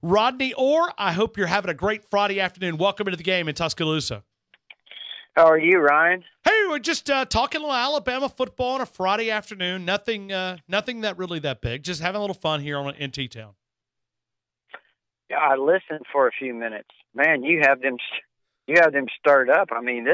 Rodney Orr, I hope you're having a great Friday afternoon. Welcome into the game in Tuscaloosa. How are you, Ryan? Hey, we're just talking a little Alabama football on a Friday afternoon. Nothing that really that big. Just having a little fun here in T-Town. Yeah, I listened for a few minutes. Man, you have them stirred up. I mean,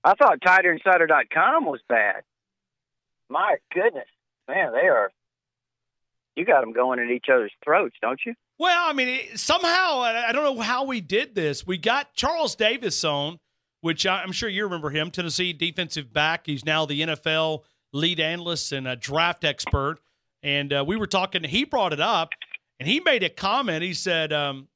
I thought TiderInsider.com was bad. My goodness, man, you got them going at each other's throats, don't you? Well, I mean, somehow, I don't know how we did this. We got Charles Davis on, which I'm sure you remember him, Tennessee defensive back. He's now the NFL lead analyst and a draft expert. And we were talking, he brought it up, and he made a comment. He said, I'm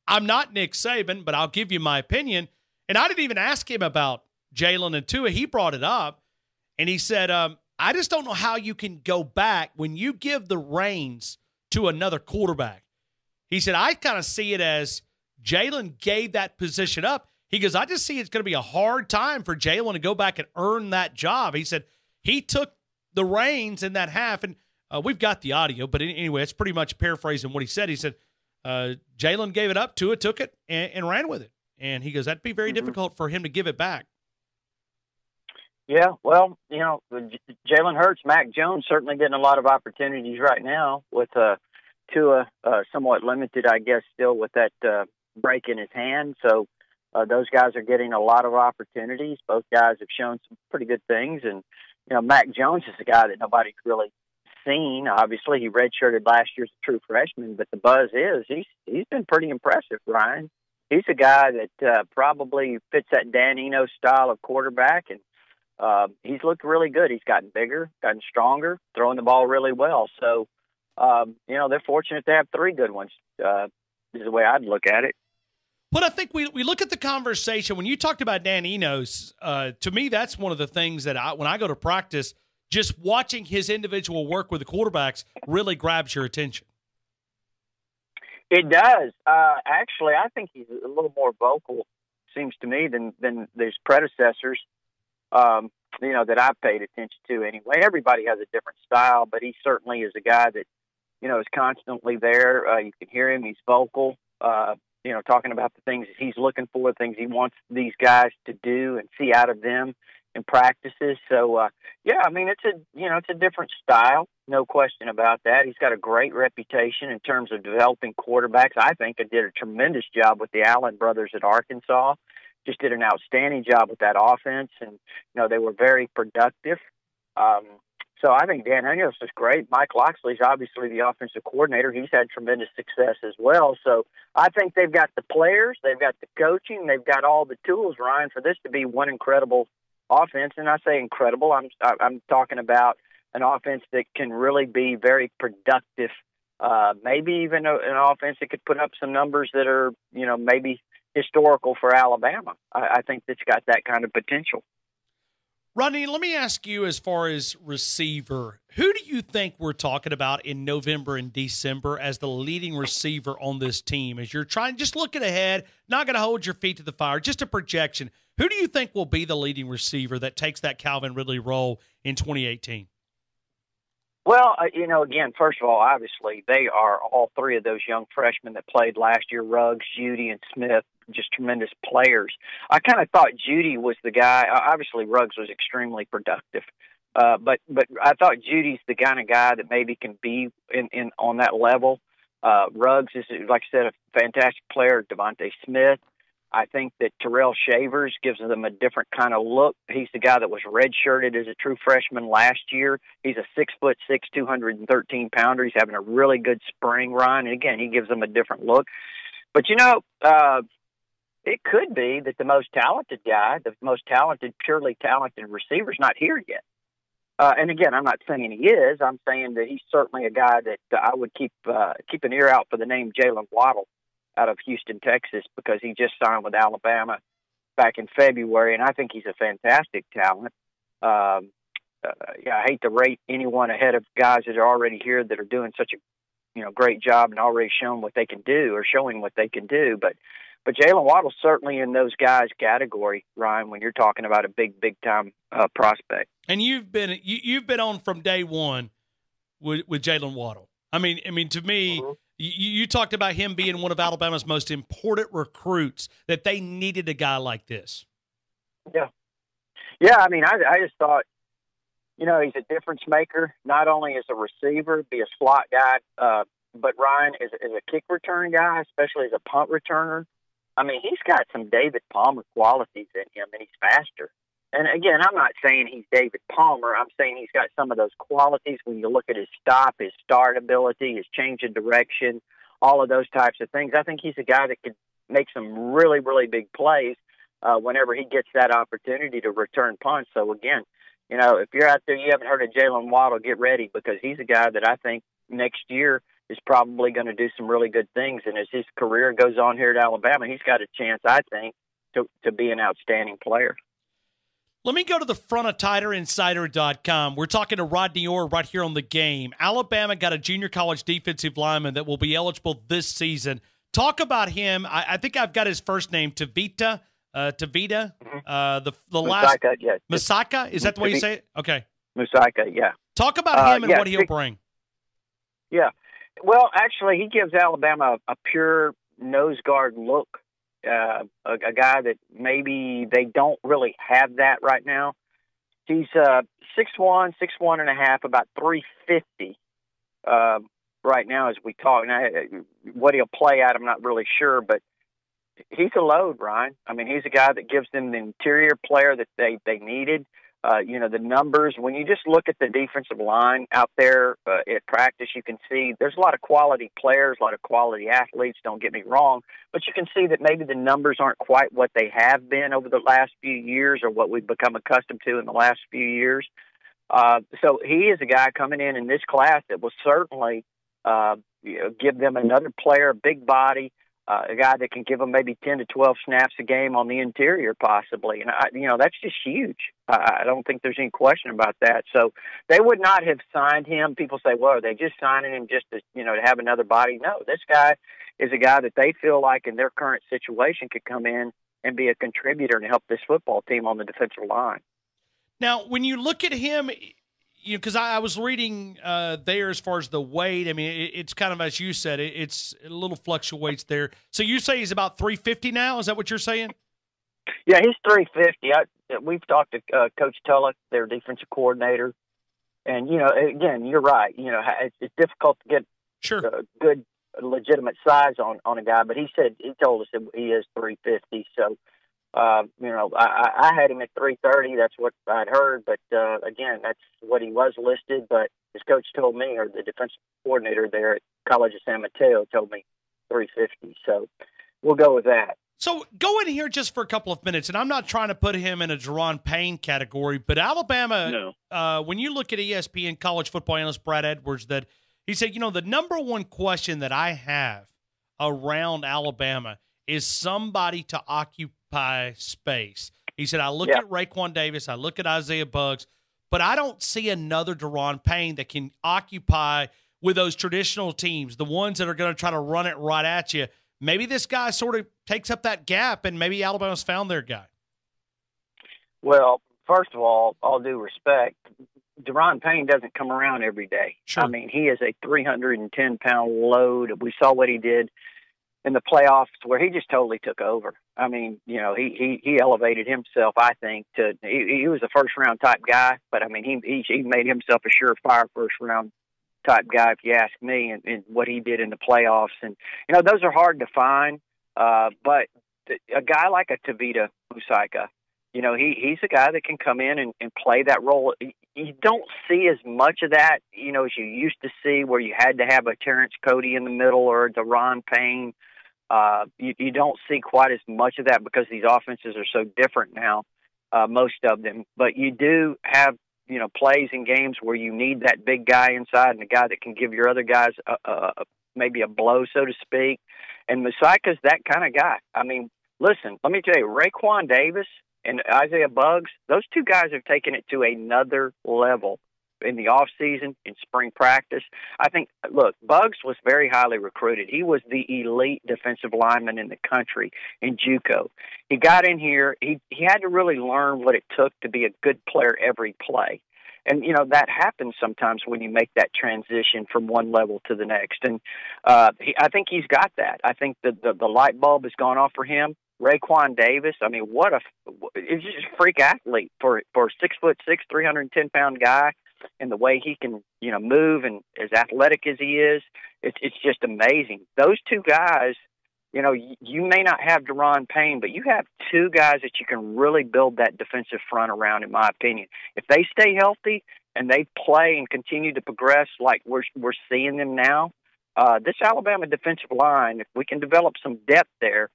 not Nick Saban, but I'll give you my opinion. And I didn't even ask him about Jalen and Tua. He brought it up, and he said, I just don't know how you can go back when you give the reins to another quarterback. He said, I kind of see it as Jalen gave that position up. He goes, I just see it's going to be a hard time for Jalen to go back and earn that job. He said he took the reins in that half, and we've got the audio, but anyway, it's pretty much paraphrasing what he said. He said, Jalen gave it up, Tua took it, and ran with it. And he goes, that'd be very difficult for him to give it back. Yeah, well, Jalen Hurts, Mac Jones certainly getting a lot of opportunities right now with Tua somewhat limited, I guess, still with that break in his hand. So those guys are getting a lot of opportunities. Both guys have shown some pretty good things. And, Mac Jones is a guy that nobody's really seen. Obviously, he redshirted last year as a true freshman, but the buzz is he's been pretty impressive, Ryan. He's a guy that probably fits that Dan Enos style of quarterback, and he's looked really good. He's gotten bigger, gotten stronger, throwing the ball really well. So, they're fortunate to have three good ones, is the way I'd look at it. But I think we look at the conversation. When you talked about Dan Enos, to me, that's one of the things that when I go to practice, just watching his individual work with the quarterbacks really grabs your attention. It does. Actually, I think he's a little more vocal, seems to me, than his predecessors. That I've paid attention to anyway. Everybody has a different style, but he certainly is a guy that, is constantly there. You can hear him. He's vocal, talking about the things that he's looking for, the things he wants these guys to do and see out of them in practices. So, it's a different style. No question about that. He's got a great reputation in terms of developing quarterbacks. I think he did a tremendous job with the Allen brothers at Arkansas. Just did an outstanding job with that offense, and they were very productive. So I think Dan Enos is great. Mike Loxley's obviously the offensive coordinator. He's had tremendous success as well. So I think they've got the players, they've got the coaching, they've got all the tools, Ryan, for this to be one incredible offense. And I say incredible, I'm talking about an offense that can really be very productive. Maybe even an offense that could put up some numbers that are, maybe historical for Alabama. I think it's got that kind of potential. Rodney, let me ask you, as far as receiver, who do you think we're talking about in November and December as the leading receiver on this team? As you're trying, just looking ahead, not going to hold your feet to the fire, just a projection. Who do you think will be the leading receiver that takes that Calvin Ridley role in 2018? Well, again, first of all, obviously, they are all three of those young freshmen that played last year, Ruggs, Judy, and Smith, just tremendous players. I kind of thought Judy was the guy. Obviously, Ruggs was extremely productive. But I thought Judy's the kind of guy that maybe can be in on that level. Ruggs is, like I said, a fantastic player. Devontae Smith. I think that Terrell Shavers gives them a different kind of look. He's the guy that was redshirted as a true freshman last year. He's a 6'6", 213-pounder. He's having a really good spring run. And again, he gives them a different look. But, it could be that the most talented guy, the most talented, purely talented receiver is not here yet. And again, I'm not saying he is. I'm saying that he's certainly a guy that I would keep an ear out for the name Jalen Waddell out of Houston, Texas, because he just signed with Alabama back in February, and I think he's a fantastic talent. I hate to rate anyone ahead of guys that are already here that are doing such a great job and already showing what they can do, or showing what they can do. But Jalen Waddle's certainly in those guys' category, Ryan, when you're talking about a big time prospect. And you've been on from day one with Jalen Waddle. I mean, to me, You talked about him being one of Alabama's most important recruits, that they needed a guy like this. Yeah. Yeah, I mean, I just thought, he's a difference maker, not only as a receiver, be a slot guy, but Ryan is a kick return guy, especially as a punt returner. I mean, he's got some David Palmer qualities in him, and he's faster. And, again, I'm not saying he's David Palmer. I'm saying he's got some of those qualities when you look at his stop, his start ability, his change of direction, all of those types of things. I think he's a guy that could make some really, really big plays whenever he gets that opportunity to return punts. So, again, if you're out there, you haven't heard of Jalen Waddell, get ready, because he's a guy that I think next year is probably going to do some really good things. And as his career goes on here at Alabama, he's got a chance, I think, to be an outstanding player. Let me go to the front of TiderInsider.com. We're talking to Rodney Orr right here on The Game. Alabama got a junior college defensive lineman that will be eligible this season. Talk about him. I think I've got his first name, Tevita. The last Musika, yeah. Musika? Is that the way you say it? Okay. Musika, yeah. Talk about him and what he'll bring. Yeah. Well, actually, he gives Alabama a pure nose guard look. A guy that maybe they don't really have that right now. He's 6'1", 6'1.5", about 350 right now as we talk. Now, what he'll play at, I'm not really sure, but he's a load, Ryan. I mean, he's a guy that gives them the interior player that they needed. The numbers, when you just look at the defensive line out there at practice, you can see there's a lot of quality players, a lot of quality athletes, don't get me wrong, but you can see that maybe the numbers aren't quite what they have been over the last few years or what we've become accustomed to in the last few years. So he is a guy coming in this class that will certainly give them another player, big body, a guy that can give them maybe 10 to 12 snaps a game on the interior possibly. And, that's just huge. I don't think there's any question about that. So they would not have signed him. People say, well, are they just signing him just to have another body? No, this guy is a guy that they feel like in their current situation could come in and be a contributor and help this football team on the defensive line. Now, when you look at him, because I was reading there as far as the weight, I mean, it's kind of, as you said, it's a little fluctuates there. So you say he's about 350 now? Is that what you're saying? Yeah, he's 350. We've talked to Coach Tulloch, their defensive coordinator. And, again, you're right. It's difficult to get good, legitimate size on a guy. But he told us that he is 350. So, I had him at 330. That's what I'd heard. But, again, that's what he was listed. But his coach told me, or the defensive coordinator there at College of San Mateo told me 350. So we'll go with that. So go in here just for a couple of minutes, and I'm not trying to put him in a Deron Payne category, but Alabama, when you look at ESPN college football analyst Brad Edwards, that he said, the number one question that I have around Alabama is somebody to occupy space. He said, I look at Raekwon Davis, I look at Isaiah Buggs, but I don't see another Deron Payne that can occupy with those traditional teams, the ones that are going to try to run it right at you. Maybe this guy sort of takes up that gap, and maybe Alabama's found their guy. Well, first of all due respect, Deron Payne doesn't come around every day. Sure. I mean, he is a 310-pound load. We saw what he did in the playoffs where he just totally took over. I mean, he elevated himself, I think, to he was a first-round type guy, but, I mean, he made himself a surefire first-round type guy, if you ask me, and what he did in the playoffs. And, those are hard to find, but a guy like a Tevita Musika, he's a guy that can come in and play that role. You don't see as much of that, as you used to see where you had to have a Terrence Cody in the middle or a Deron Payne. You don't see quite as much of that because these offenses are so different now, most of them. But you do have plays in games where you need that big guy inside and a guy that can give your other guys maybe a blow, so to speak. And Musika's that kind of guy. I mean, listen, let me tell you, Raekwon Davis and Isaiah Buggs, those two guys have taken it to another level in the offseason, in spring practice. I think, look, Buggs was very highly recruited. He was the elite defensive lineman in the country in JUCO. He got in here. He had to really learn what it took to be a good player every play. And, that happens sometimes when you make that transition from one level to the next. And I think he's got that. I think the light bulb has gone off for him. Raekwon Davis, I mean, he's just a freak athlete for a 6'6", 310-pound guy, and the way he can, move and as athletic as he is, it's just amazing. Those two guys, you may not have Daron Payne, but you have two guys that you can really build that defensive front around, in my opinion. If they stay healthy and they play and continue to progress like we're seeing them now, this Alabama defensive line, if we can develop some depth there,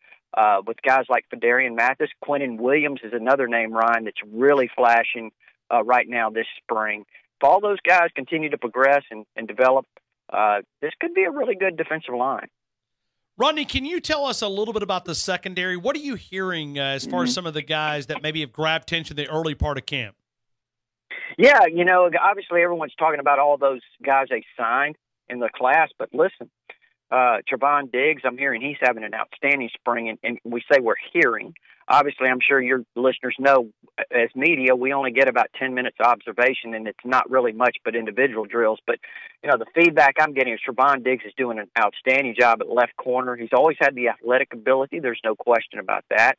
with guys like Fedarian Mathis, Quentin Williams is another name, Ryan, that's really flashing right now this spring. If all those guys continue to progress and develop, this could be a really good defensive line. Rodney, can you tell us a little bit about the secondary? What are you hearing as far as some of the guys that maybe have grabbed attention in the early part of camp? Yeah, obviously everyone's talking about all those guys they signed in the class, but listen, Trevon Diggs, I'm hearing he's having an outstanding spring, and we say we're hearing. Obviously, I'm sure your listeners know, as media, we only get about 10 minutes observation, and it's not really much but individual drills. But, the feedback I'm getting is Trevon Diggs is doing an outstanding job at left corner. He's always had the athletic ability. There's no question about that.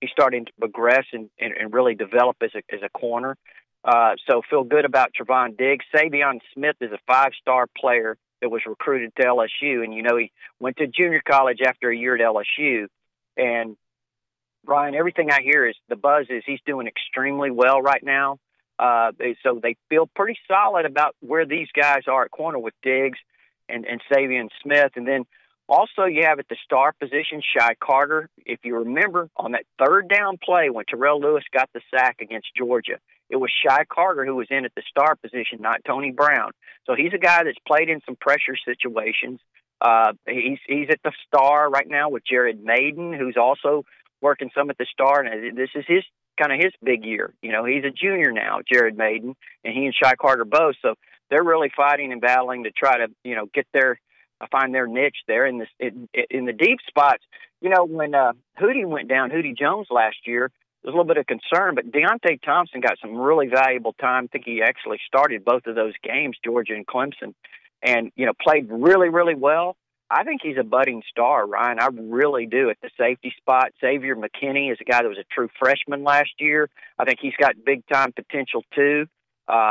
He's starting to progress and really develop as a corner. So feel good about Trevon Diggs. Savion Smith is a 5-star player that was recruited to LSU, and he went to junior college after a year at LSU. And Ryan, everything I hear is the buzz is he's doing extremely well right now. So they feel pretty solid about where these guys are at corner with Diggs and Savion Smith. And then also you have at the star position, Shy Carter. If you remember on that third down play when Terrell Lewis got the sack against Georgia, it was Shy Carter who was in at the star position, not Tony Brown. So he's a guy that's played in some pressure situations. He's at the star right now with Jared Maiden, who's also working some at the star, and this is his big year. He's a junior now, Jared Maiden, and he and Shy Carter both. So they're really fighting and battling to try to find their niche there in the deep spots. When Hootie went down, Hootie Jones last year, there's a little bit of concern, but Deontay Thompson got some really valuable time. I think he actually started both of those games, Georgia and Clemson, and, played really, really well. I think he's a budding star, Ryan. I really do at the safety spot. Xavier McKinney is a guy that was a true freshman last year. I think he's got big-time potential, too.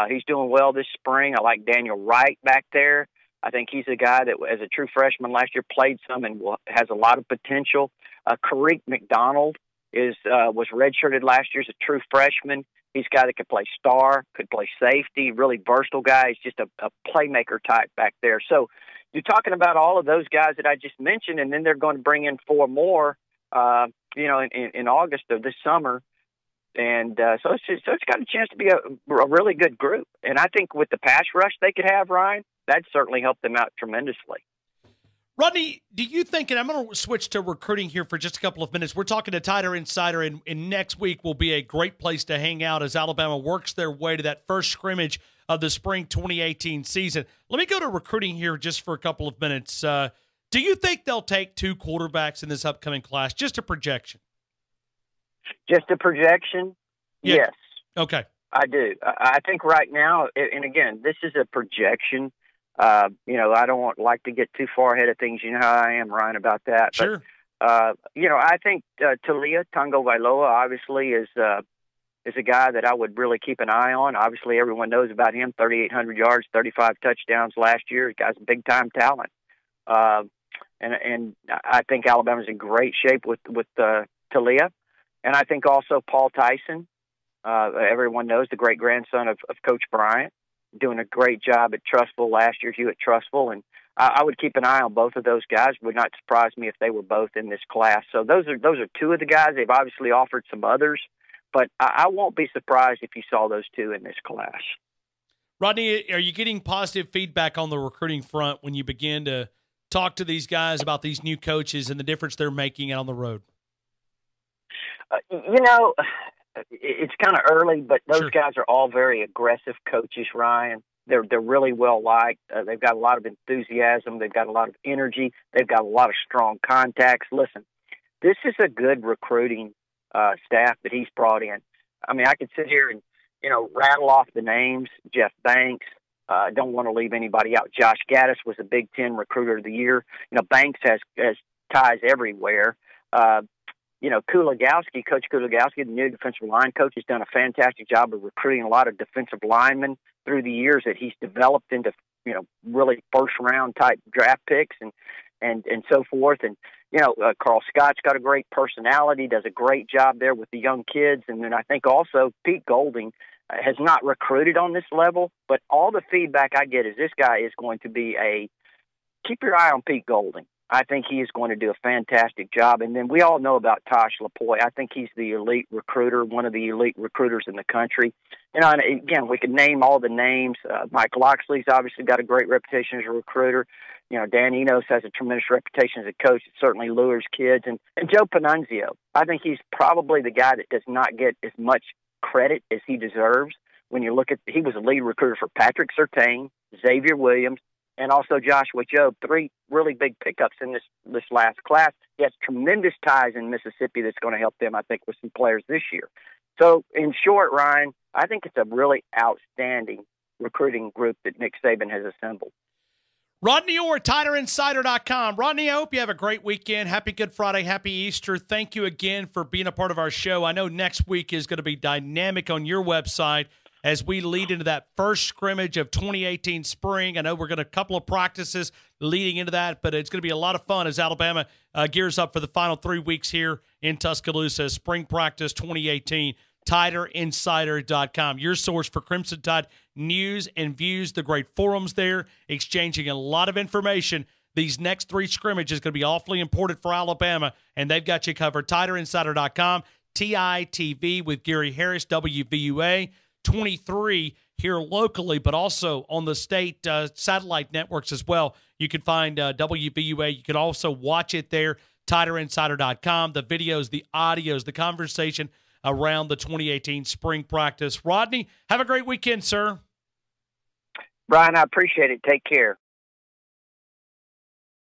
He's doing well this spring. I like Daniel Wright back there. I think he's a guy that, as a true freshman last year, played some and has a lot of potential. Kareem McDonald was redshirted last year as a true freshman. He's a guy that could play star, could play safety, really versatile guy. He's just a playmaker type back there. So you're talking about all of those guys that I just mentioned, and then they're going to bring in 4 more, in August of this summer. And so it's got a chance to be a really good group. And I think with the pass rush they could have, Ryan, that'd certainly help them out tremendously. Rodney, do you think, and I'm going to switch to recruiting here for just a couple of minutes. We're talking to TiderInsider, and next week will be a great place to hang out as Alabama works their way to that first scrimmage of the spring 2018 season. Let me go to recruiting here just for a couple of minutes. Do you think they'll take 2 quarterbacks in this upcoming class? Just a projection. Just a projection? Yeah. Yes. Okay. I do. I think right now, and again, this is a projection. I don't like to get too far ahead of things. You know how I am, Ryan, about that. Sure. But, I think Talia Tagovailoa obviously is a guy that I would really keep an eye on. Obviously, everyone knows about him, 3,800 yards, 35 touchdowns last year. The guy's a big-time talent. And I think Alabama's in great shape with Talia. And I think also Paul Tyson, everyone knows, the great-grandson of Coach Bryant, doing a great job at Trustful last year, Hugh at Trustful. And I would keep an eye on both of those guys. Would not surprise me if they were both in this class. So those are 2 of the guys. They've obviously offered some others, but I won't be surprised if you saw those 2 in this class. Rodney, are you getting positive feedback on the recruiting front when you begin to talk to these guys about these new coaches and the difference they're making out on the road? It's kind of early, but those guys are all very aggressive coaches, Ryan. They're really well liked. They've got a lot of enthusiasm. They've got a lot of energy. They've got a lot of strong contacts. Listen, this is a good recruiting staff that he's brought in. I mean, I could sit here and rattle off the names. Jeff Banks. Don't want to leave anybody out. Josh Gaddis was a Big Ten Recruiter of the Year. Banks has ties everywhere. Kulagowski, Coach Kulagowski, the new defensive line coach, has done a fantastic job of recruiting a lot of defensive linemen through the years that he's developed into, really first-round type draft picks and so forth. And, Carl Scott's got a great personality, does a great job there with the young kids. And then I think also Pete Golding has not recruited on this level, but all the feedback I get is this guy is going to be keep your eye on Pete Golding. I think he is going to do a fantastic job. And then we all know about Tosh Lapoy. I think he's the elite recruiter, one of the elite recruiters in the country. And again, we can name all the names. Mike Loxley's obviously got a great reputation as a recruiter. Dan Enos has a tremendous reputation as a coach. It certainly lures kids. And Joe Panunzio, I think he's probably the guy that does not get as much credit as he deserves. When you look at, he was a lead recruiter for Patrick Surtain, Xavier Williams, and also Joshua Jobe, 3 really big pickups in this last class. He has tremendous ties in Mississippi that's going to help them, I think, with some players this year. So, in short, Ryan, I think it's a really outstanding recruiting group that Nick Saban has assembled. Rodney Orr, TiderInsider.com. Rodney, I hope you have a great weekend. Happy Good Friday. Happy Easter. Thank you again for being a part of our show. I know next week is going to be dynamic on your website as we lead into that first scrimmage of 2018 spring. I know we're going to a couple of practices leading into that, but it's going to be a lot of fun as Alabama gears up for the final 3 weeks here in Tuscaloosa. Spring practice 2018, TiderInsider.com. Your source for Crimson Tide news and views, the great forums there, exchanging a lot of information. These next 3 scrimmages is going to be awfully important for Alabama, and they've got you covered. TiderInsider.com, TITV with Gary Harris, WVUA. 23 here locally, but also on the state satellite networks as well. You can find WVUA. You can also watch it there, TiderInsider.com, the videos, the audios, the conversation around the 2018 spring practice. Rodney, have a great weekend, sir. Brian, I appreciate it. Take care.